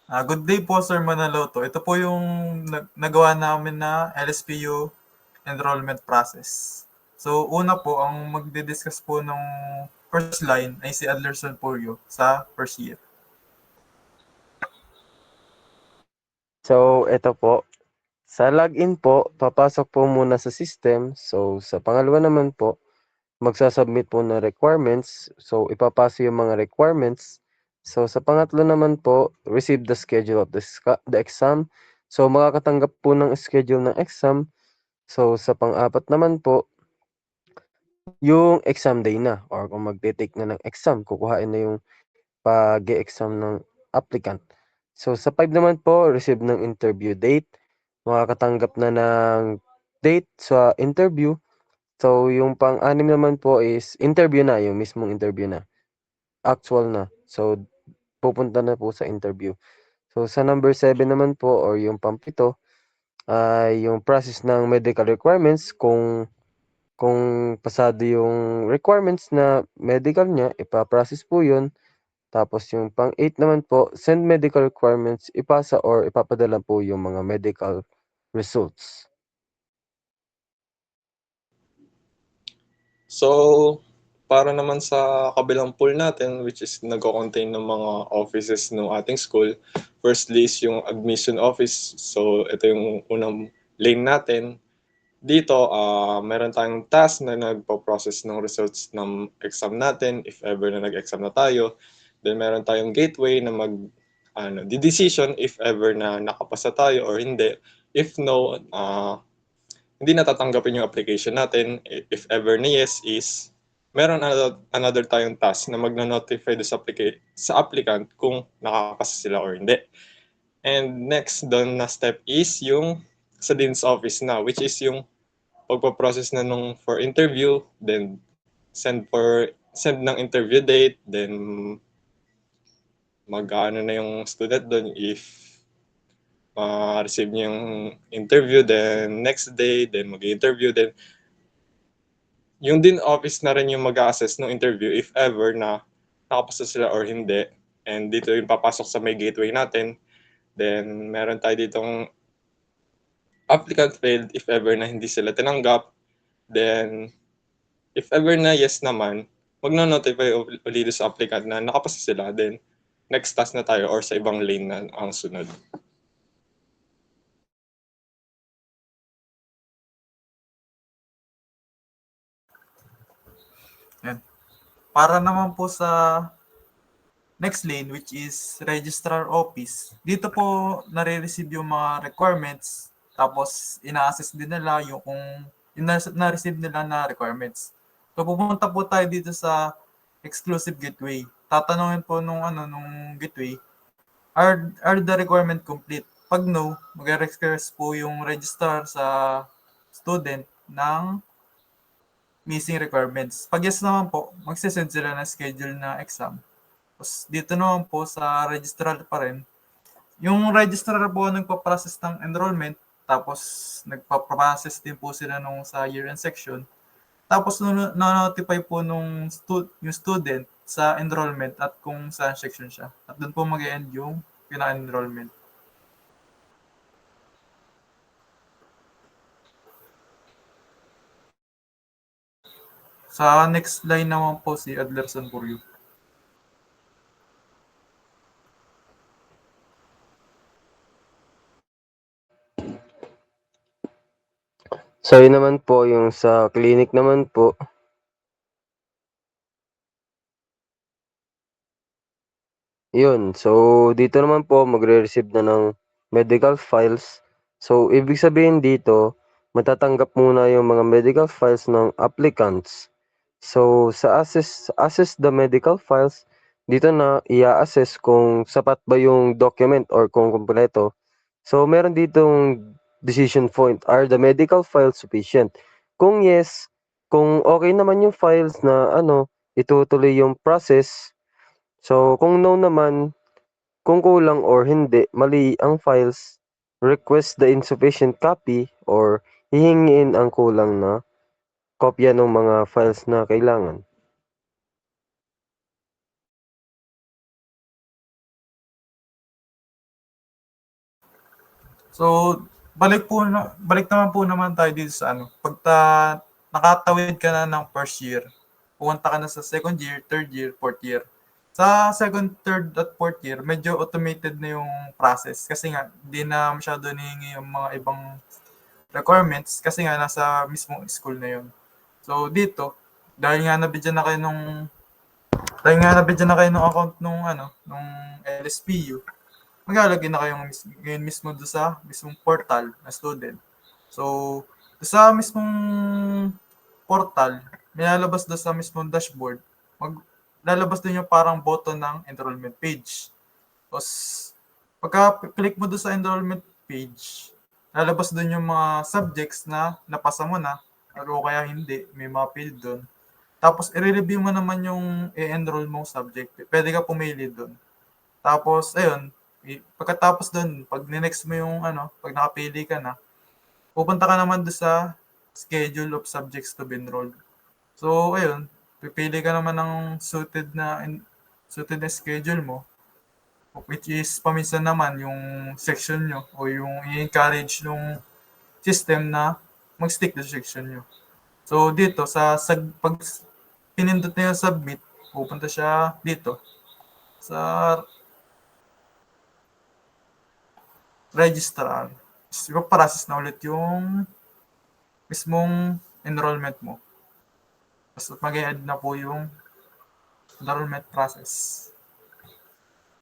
Good day po, Sir Manaloto. Ito po yung nagawa namin na LSPU enrollment process. So, una po, ang magdi-discuss po ng first line ay si Adlerson Purio sa first year. So, ito po. Sa login po, papasok po muna sa system. So, sa pangalawa naman po, magsasubmit po ng requirements. So, ipapasa yung mga requirements. So, sa pangatlo naman po, receive the schedule of the exam. So, makakatanggap po ng schedule ng exam. So, sa pang-apat naman po, yung exam day na or kung magte-take na ng exam, kukuhain na yung pag-e-exam ng applicant. So, sa 5 naman po, receive ng interview date. Makakatanggap na ng date sa interview. So, yung pang-anim naman po is interview na, yung mismong interview na. Actual na. So, pupunta na po sa interview. So, sa number 7 naman po or yung pang-pito ay yung process ng medical requirements. Kung pasado yung requirements na medical niya, ipa-process po yun. Tapos yung pang-8 naman po, send medical requirements, ipasa or ipapadala po yung mga medical results. So, para naman sa kabilang pool natin, which is nagko-contain ng mga offices ng ating school, firstly is yung admission office. So, ito yung unang lane natin. Dito, meron tayong task na nagpo-process ng results ng exam natin, if ever na nag-exam na tayo. Then, meron tayong gateway na di-decision if ever na nakapasa tayo or hindi. If no, hindi natatanggapin yung application natin. If ever na yes is, meron another tayong task na magna-notify sa applicant kung nakakapasa sila or hindi. And next doon na step is yung sa Dean's office na, which is yung pagpa-process na nung for interview, then send ng interview date, then mag-ano na yung student doon if receive niya yung interview, then next day, then mag-interview, then yung din office na rin yung mag-assess ng interview if ever na nakapasa sila or hindi. And dito yung papasok sa may gateway natin. Then meron tayo ditong applicant failed if ever na hindi sila tinanggap. Then if ever na yes naman, magno-notify ulit sa applicant na nakapasa sila. Then next task na tayo or sa ibang lane na ang sunod. Yan. Para naman po sa next lane, which is registrar office, dito po nare-receive yung mga requirements, tapos ina-assess din nila yung kung yung na-receive nila na requirements. So pupunta po tayo dito sa exclusive gateway. Tatanungin po nung gateway, are the requirement complete? Pag no, mag-request po yung registrar sa student ng missing requirements. Pag yes naman po, magsisend sila ng schedule na exam. Tapos dito naman po sa registrar pa rin, yung registrar po nagpa-process ng enrollment, tapos nagpa-process din po sila nung sa year-end section. Tapos na-notify po yung student sa enrollment at kung saan section siya. At doon po mag-end yung pinaka-enrollment. Sa next line naman po si Adlerson Purio. So, yun naman po, yung sa clinic naman po, yun. So, dito naman po, magre-receive na ng medical files. So, ibig sabihin dito, matatanggap muna yung mga medical files ng applicants. So, sa assess the medical files, dito na i-assess kung sapat ba yung document or kung kumpleto. So, meron ditong decision point. Are the medical files sufficient? Kung yes, kung okay naman yung files na itutuloy yung process. So, kung no naman, kung kulang or hindi, mali ang files, request the insufficient copy or hihingin ang kulang na kopya ng mga files na kailangan. So, balik naman po naman tayo dito sa ano. Pagka nakatawid ka na ng first year, pumunta ka na sa second year, third year, fourth year. Sa second, third, at fourth year, medyo automated na yung process kasi nga, hindi na masyado nihingi yung mga ibang requirements kasi nga nasa mismong school na yun. So, dito, dahil nga nabigyan na kayo nung account nung nung LSPU, maglalagay na kayo ngayon mismo doon sa mismong portal na student. So, sa mismong portal, may lalabas doon sa mismong dashboard, lalabas din yung parang button ng enrollment page. Tapos, pagka-click mo doon sa enrollment page, lalabas doon yung mga subjects na napasa mo na, o kaya hindi, may mga field doon. Tapos, i-review mo naman yung i-enroll mong subject. Pwede ka pumili doon. Tapos, ayun, pagkatapos doon, pag next mo yung pag nakapili ka na, pupunta ka naman doon sa schedule of subjects to be enrolled. So, ayun, pipili ka naman ng suited na schedule mo, which is paminsan naman yung section nyo o yung i-encourage nung system na mag-stick sa section nyo. So, dito, pag pinindot na yung submit, pupunta siya dito sa registrar. Ipaprocess na ulit yung mismong enrollment mo. Basta mag-i-add na po yung enrollment process.